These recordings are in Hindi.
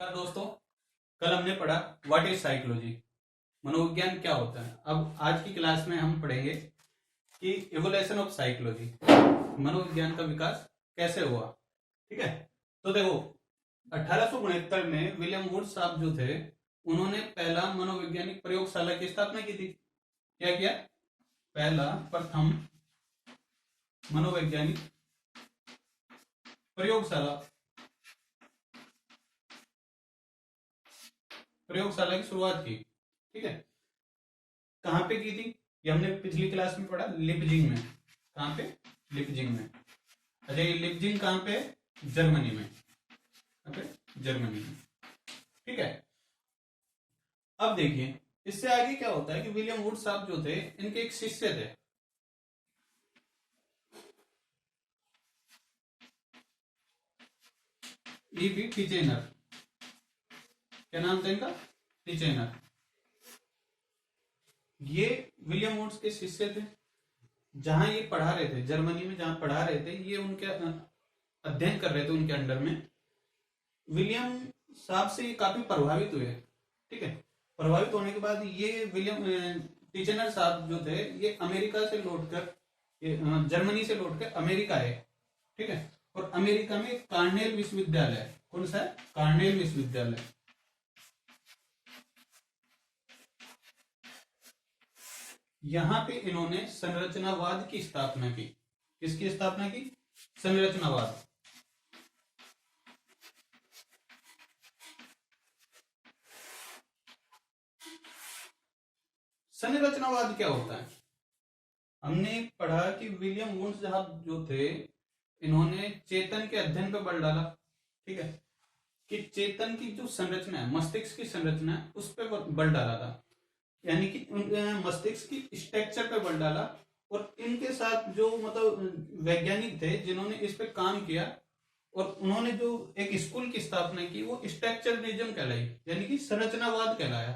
दोस्तों, कल हमने पढ़ा व्हाट इज साइकोलॉजी, मनोविज्ञान क्या होता है। अब आज की क्लास में हम पढ़ेंगे कि इवोल्यूशन ऑफ साइकोलॉजी, मनोविज्ञान का विकास कैसे हुआ। ठीक है, तो देखो 1869 में विलियम वुड साहब जो थे, उन्होंने पहला मनोवैज्ञानिक प्रयोगशाला की स्थापना की थी। क्या किया? पहला प्रथम मनोवैज्ञानिक प्रयोगशाला की शुरुआत की। ठीक है, कहां पे की थी? ये हमने पिछली क्लास में पढ़ा, लिपजिंग में। कहां पे? लिपजिंग में। अच्छा, ये लिपजिंग कहां पे? जर्मनी में। जर्मनी में। ठीक है, अब देखिए इससे आगे क्या होता है कि विलियम वुड साहब जो थे, इनके एक शिष्य थे, ईवी टिचेनर। क्या नाम था इनका? टिचेनर। ये विलियम वुड्स के शिष्य थे। जहां ये पढ़ा रहे थे, जर्मनी में जहां पढ़ा रहे थे, ये उनके अध्ययन कर रहे थे उनके अंडर में। विलियम साहब से ये काफी प्रभावित हुए। ठीक है, प्रभावित होने के बाद ये विलियम टिचेनर साहब जो थे, ये अमेरिका से लौटकर, जर्मनी से लौटकर अमेरिका आए। ठीक है, और अमेरिका में कार्नेल विश्वविद्यालय, कौन सा है? कार्नेल विश्वविद्यालय। यहां पे इन्होंने संरचनावाद की स्थापना की। किसकी स्थापना की? संरचनावाद। संरचनावाद क्या होता है? हमने पढ़ा कि विलियम वुड्स साहब जो थे, इन्होंने चेतन के अध्ययन पर बल डाला। ठीक है, कि चेतन की जो संरचना है, मस्तिष्क की संरचना है, उस पर बल डाला था। यानी कि मस्तिष्क की स्ट्रक्चर पे बल डाला। और इनके साथ जो मतलब वैज्ञानिक थे जिन्होंने इस पे काम किया, और उन्होंने जो एक स्कूल की स्थापना की, वो स्ट्रक्चरलिज्म कहलाई, यानी कि संरचनावाद कहलाया।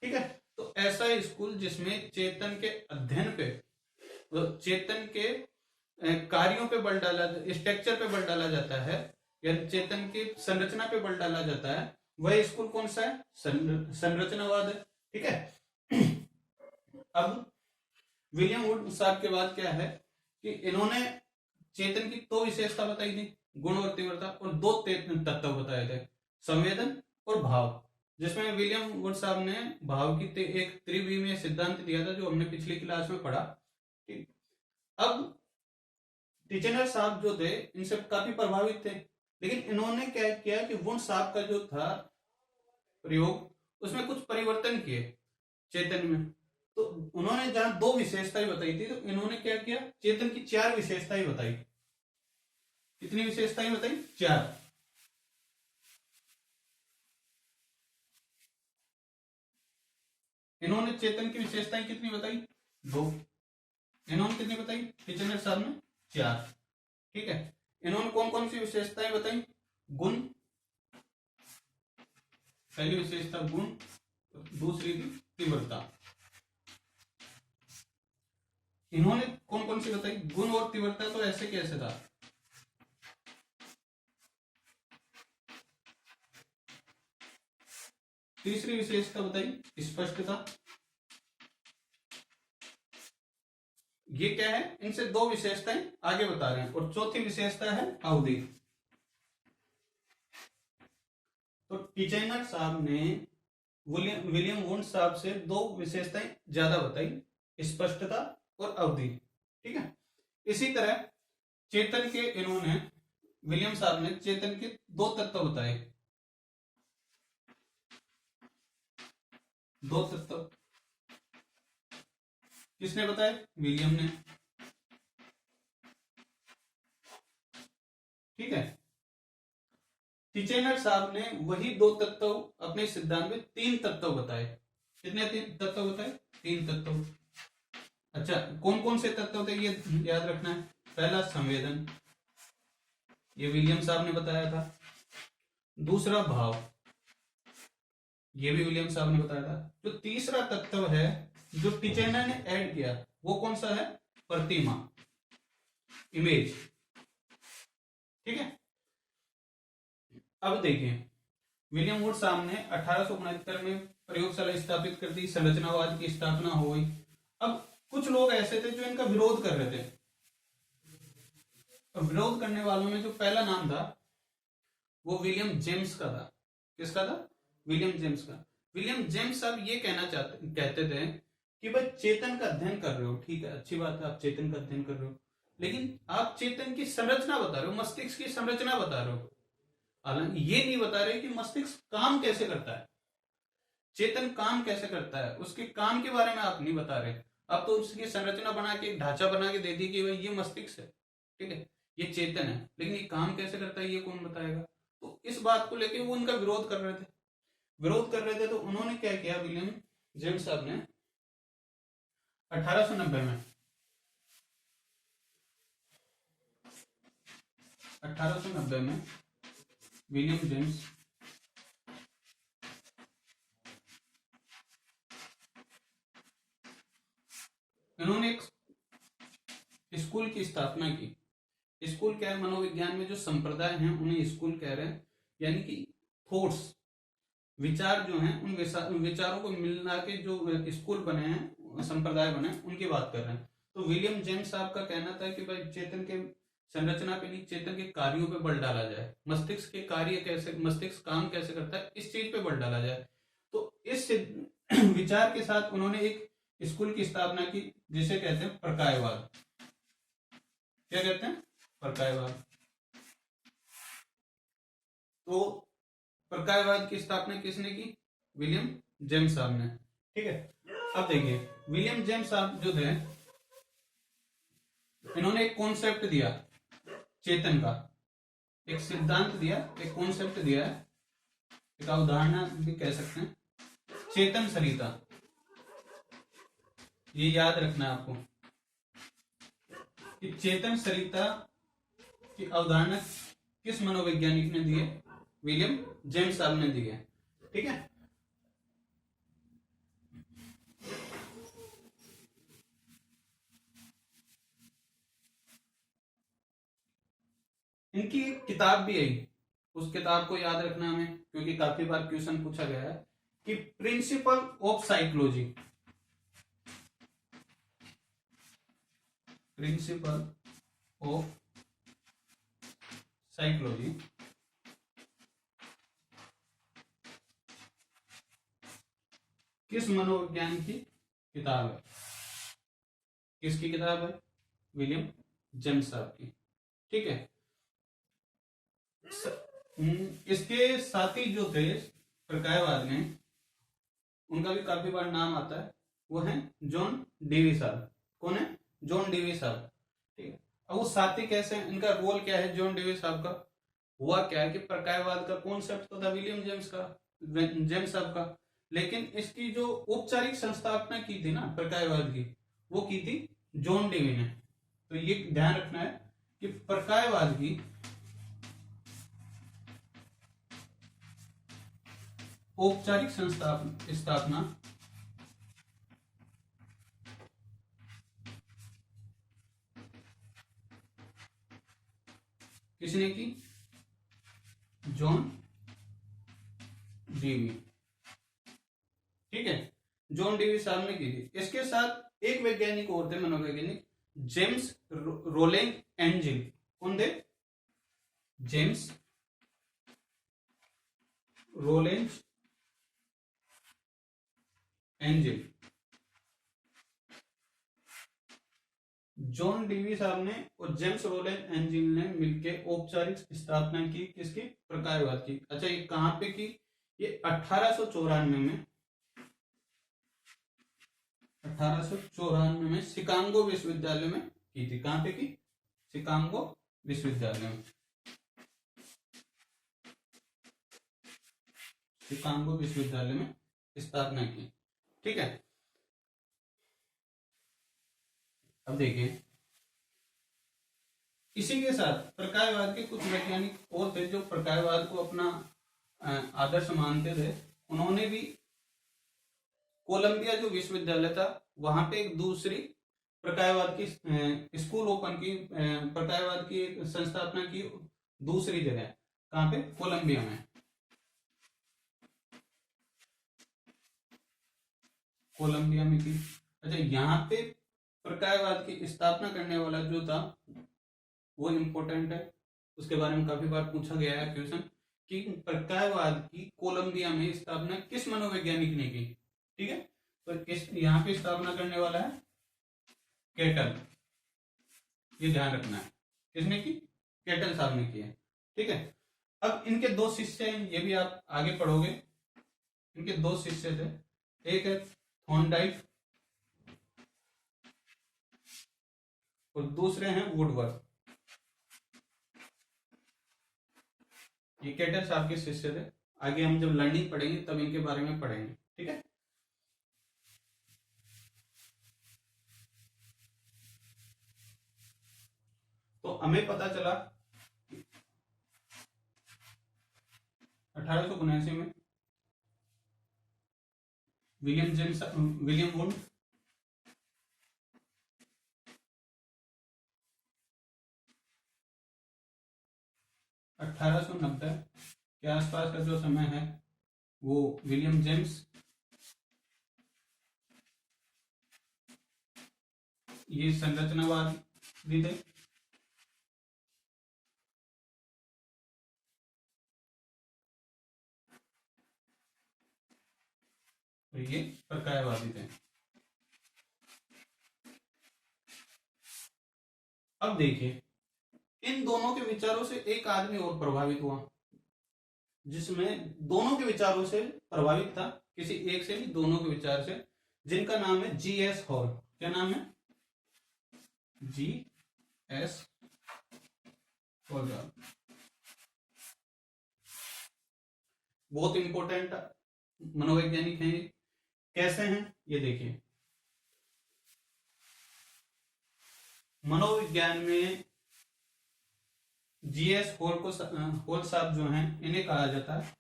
ठीक है, तो ऐसा स्कूल जिसमें चेतन के अध्ययन पे, चेतन के कार्यों पे बल डाला, स्ट्रक्चर पे बल डाला जाता है, या चेतन की संरचना पे बल डाला जाता है, वह स्कूल कौन सा है? संरचनावाद है। ठीक है, अब विलियम वुड साहब के बाद क्या है कि इन्होंने चेतन की दो विशेषता बताई थी, गुण और तीव्रता, और दो तत्व बताए थे, संवेदन और भाव। जिसमें विलियम वुड साहब ने भाव की एक त्रिविमीय सिद्धांत दिया था, जो हमने पिछली क्लास में पढ़ा। अब टिचेनर साहब जो थे, इनसे काफी प्रभावित थे, लेकिन इन्होंने क्या किया कि वुड साहब का जो था प्रयोग, उसमें कुछ परिवर्तन किए चेतन में। तो उन्होंने जहां दो विशेषताएं बताई थी, तो इन्होंने क्या किया? चेतन की चार विशेषताएं बताई। कितनी विशेषताएं बताई? चार। इन्होंने चेतन की विशेषताएं कितनी बताई? दो। इन्होंने कितनी बताई? टिचेनर साहब ने चार। ठीक है, इन्होंने कौन कौन सी विशेषताएं बताई? गुण, पहली विशेषता गुण, दूसरी थी तीव्रता। इन्होंने कौन कौन सी बताई? गुण और तीव्रता। तो ऐसे कैसे था? तीसरी विशेषता बताई स्पष्टता। ये क्या है? इनसे दो विशेषताएं आगे बता रहे हैं। और चौथी विशेषता है अवधि। तो टिचेनर साहब ने विलियम वुड साहब से दो विशेषताएं ज्यादा बताई, स्पष्टता और अवधि। ठीक है, इसी तरह चेतन के इन्होंने, विलियम साहब ने चेतन के दो तत्व बताए। दो तत्व किसने बताए? विलियम ने। ठीक है, टिचेनर साहब ने वही दो तत्व अपने सिद्धांत में तीन तत्व बताए। कितने तीन तत्व बताए? तीन तत्व। अच्छा, कौन कौन से तत्व थे ये याद रखना है। पहला संवेदन, ये विलियम साहब ने बताया था। दूसरा भाव, ये भी विलियम साहब ने बताया था। जो तीसरा तत्व है जो टिचेनर ने ऐड किया, वो कौन सा है? प्रतिमा, इमेज। ठीक है, अब देखिए विलियम वुड साहब ने 1869 में प्रयोगशाला स्थापित कर दी, संरचनावाद की स्थापना हो गई। अब कुछ लोग ऐसे थे जो इनका विरोध कर रहे थे। और विरोध करने वालों में जो पहला नाम था वो विलियम जेम्स का था। किसका था? विलियम जेम्स का। विलियम जेम्स साहब ये कहते थे कि भाई चेतन का अध्ययन कर रहे हो, ठीक है, अच्छी बात है, आप चेतन का अध्ययन कर रहे हो, लेकिन आप चेतन की संरचना बता रहे हो, मस्तिष्क की संरचना बता रहे हो, हालांकि ये नहीं बता रहे कि मस्तिष्क काम कैसे करता है, चेतन काम कैसे करता है, उसके काम के बारे में आप नहीं बता रहे। आप तो उसकी संरचना बना के, ढांचा बना के दे दी कि भाई ये मस्तिष्क है, ठीक है, ये चेतन है, लेकिन ये काम कैसे करता है ये कौन बताएगा? तो इस बात को लेकर वो उनका विरोध कर रहे थे। तो उन्होंने क्या किया, विलियम जेम्स साहब ने 1890 में 1890 में विलियम जेम्स इन्होंने एक स्कूल की स्थापना की। स्कूल क्या है? मनोविज्ञान में जो संप्रदाय हैं उन्हें स्कूल कह रहे हैं, यानी कि थॉट्स, विचार जो हैं, उन विचारों को मिला के जो स्कूल बने हैं, संप्रदाय बने हैं, उनकी बात कर रहे हैं। तो विलियम जेम्स साहब का कहना था कि भाई चेतन के संरचना पे नहीं, चेतन के कार्यों पे बल डाला जाए, मस्तिष्क के कार्य कैसे, मस्तिष्क काम कैसे करता है, इस चीज पे बल डाला जाए। तो इस विचार के साथ उन्होंने एक स्कूल की स्थापना की जिसे कहते हैं प्रकायवाद। क्या कहते हैं? प्रकायवाद। तो प्रकायवाद की स्थापना किसने की? विलियम जेम्स साहब ने, ठीक है। अब देखिए, विलियम जेम्स साहब जो थे, इन्होंने एक कॉन्सेप्ट दिया चेतन का, एक सिद्धांत दिया, एक कॉन्सेप्ट दिया है, एक अवधारणा भी कह सकते हैं, चेतन सरिता। ये याद रखना है आपको कि चेतन सरिता की अवधारणा किस मनोवैज्ञानिक ने दी है? विलियम जेम्स साहब ने दी है, ठीक है। इनकी एक किताब भी आई, उस किताब को याद रखना हमें, क्योंकि काफी बार क्वेश्चन पूछा गया है कि principle of psychology, principle of psychology किस मनोविज्ञान की किताब है? किसकी किताब है? विलियम जेम्स साहब की, ठीक है। इसके साथी जो थे प्रकायवाद में, उनका भी काफी बार नाम आता है, वो है जॉन डेवी साहब। कौन है? जॉन डेवी साहब, ठीक है। अब वो साथी कैसे, इनका रोल क्या है जॉन डेवी साहब का? हुआ क्या है कि प्रकायवाद का कॉन्सेप्ट तो था विलियम जेम्स साहब का, लेकिन इसकी जो औपचारिक संस्थापना की थी ना प्रकायवाद की, वो की थी जॉन डेवी ने। तो ये ध्यान रखना है कि प्रकायवाद की औपचारिक स्थापना किसने की? जॉन डेवी, ठीक है, जॉन डेवी साहब ने की थी। इसके साथ एक वैज्ञानिक और थे, मनोवैज्ञानिक, जेम्स रोलेंग एंजिल। कौन थे? James Rowland Angell. John Dewey साहब ने और जेम्स रोलेंज एंजिल ने मिलकर औपचारिक स्थापना की किसकी? प्रकायवाद की। अच्छा, ये कहां पे की? ये 1894 में शिकागो विश्वविद्यालय में की थी। कहां पे की? शिकागो विश्वविद्यालय में, शिकागो विश्वविद्यालय में स्थापना की, ठीक है। अब देखिए, इसी के साथ प्रकायवाद के कुछ वैज्ञानिक और थे जो प्रकायवाद को अपना आदर्श मानते थे। उन्होंने भी कोलंबिया जो विश्वविद्यालय था वहां पे एक दूसरी प्रकायवाद की स्कूल ओपन की, प्रकायवाद की संस्थापना की दूसरी जगह। कहां पे? कोलंबिया में। कोलंबिया में की। अच्छा, यहाँ पे प्रकायवाद की स्थापना करने वाला जो था वो इम्पोर्टेंट है, उसके बारे में काफी बार पूछा गया है क्वेश्चन कि प्रकायवाद की कोलंबिया में स्थापना किस मनोवैज्ञानिक ने की। ठीक है, तो किस यहाँ पे स्थापना करने वाला है केटल, ये ध्यान रखना है। किसने की? केटल साहब ने की है। ठीक है, अब इनके दो शिष्य हैं, ये भी आप आगे पढ़ोगे। इनके दो शिष्य थे, एक है थॉर्नडाइक और दूसरे हैं वुडवर्थ। ये केटल साहब के शिष्य थे। आगे हम जब लर्निंग पढ़ेंगे तब इनके बारे में पढ़ेंगे। ठीक है, तो हमें पता चला 1879 में विलियम वुंड 1890 के आसपास का जो समय है वो विलियम जेम्स, ये संरचनावादी थे। और ये प्रकायवादी थे। अब देखिए, इन दोनों के विचारों से एक आदमी और प्रभावित हुआ, जिसमें दोनों के विचारों से प्रभावित था, किसी एक से नहीं दोनों के विचार से, जिनका नाम है G.S. हॉल। क्या नाम है? G.S. हॉल। बहुत इंपॉर्टेंट मनोवैज्ञानिक हैं। कैसे हैं ये देखिए, मनोविज्ञान में G.S. हॉल साहब जो हैं, इन्हें कहा जाता है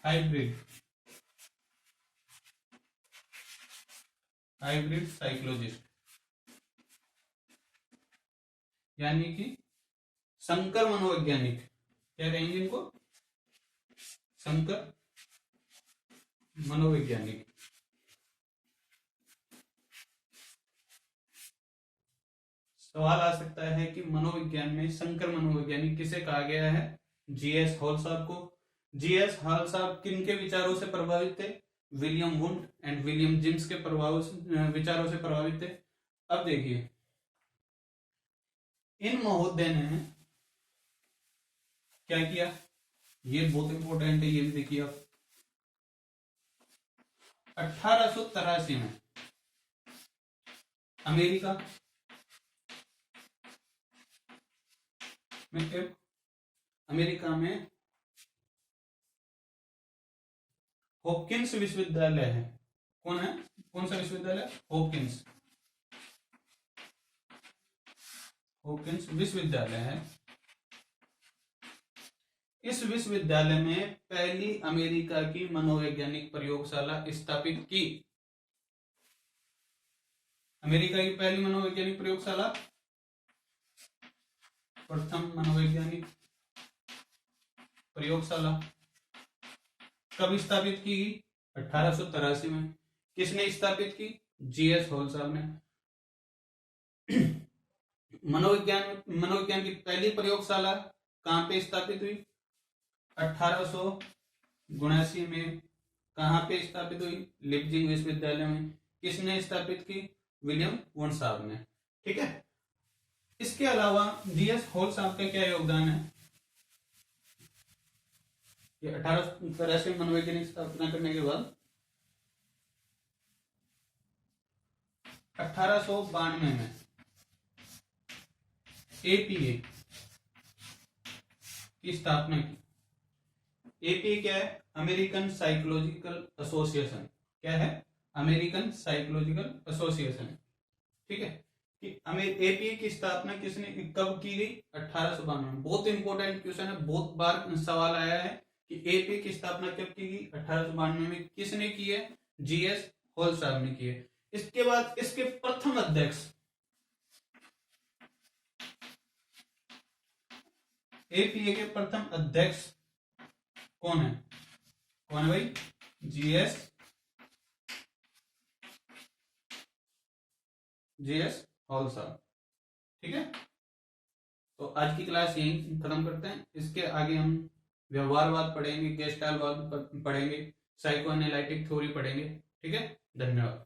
हाइब्रिड साइकोलॉजिस्ट, यानी कि संकर मनोवैज्ञानिक। क्या कहेंगे इनको? संकर मनोवैज्ञानिक। सवाल आ सकता है कि मनोविज्ञान में संकर मनोवैज्ञानिक किसे कहा गया है? G.S. हॉल साहब को। G.S. हॉल साहब किनके विचारों से प्रभावित थे? William wound and William James के विचारों से प्रभावित थे। अब देखिए, इन महोदय ने क्या किया, ये बहुत इंपॉर्टेंट है, ये भी देखिए आप। 1883 में अमेरिका में हॉपकिंस विश्वविद्यालय है। कौन है? कौन सा विश्वविद्यालय? हॉपकिंस विश्वविद्यालय है। इस विश्वविद्यालय में पहली अमेरिका की मनोवैज्ञानिक प्रयोगशाला स्थापित की। अमेरिका की पहली मनोवैज्ञानिक प्रयोगशाला, प्रथम मनोवैज्ञानिक प्रयोगशाला कब स्थापित की गई? 1883 में। किसने स्थापित की? G.S. हॉल साहब ने। मनोविज्ञान की पहली प्रयोगशाला कहां पे स्थापित हुई? 1879 में। कहां पे स्थापित हुई? लिप्जिग विश्वविद्यालय में। किसने स्थापित की? विलियम वुंड साहब ने। ठीक है, इसके अलावा G.S. हॉल साहब का क्या योगदान है? ये 1883 मनोवैज्ञानिक स्थापना करने के बाद 1892 में APA की स्थापना की। APA क्या है? American psychological association. क्या है? American psychological association. ठीक है, कि APA की स्थापना किसने कब की गई? 1892 में। बहुत इंपॉर्टेंट क्वेश्चन है, बहुत बार सवाल आया है कि APA की स्थापना कब की गई? 1892 में। किसने की है? G.S. हॉल साहब ने की है। इसके बाद इसके प्रथम अध्यक्ष APA के प्रथम अध्यक्ष कौन है? कौन है भाई? G.S. GS हॉल साहब। ठीक है, तो आज की क्लास यहीं खत्म करते हैं। इसके आगे हम व्यवहारवाद पढ़ेंगे, गेस्टाल्टवाद पढ़ेंगे, साइको एनालिटिक थ्योरी पढ़ेंगे। ठीक है, धन्यवाद।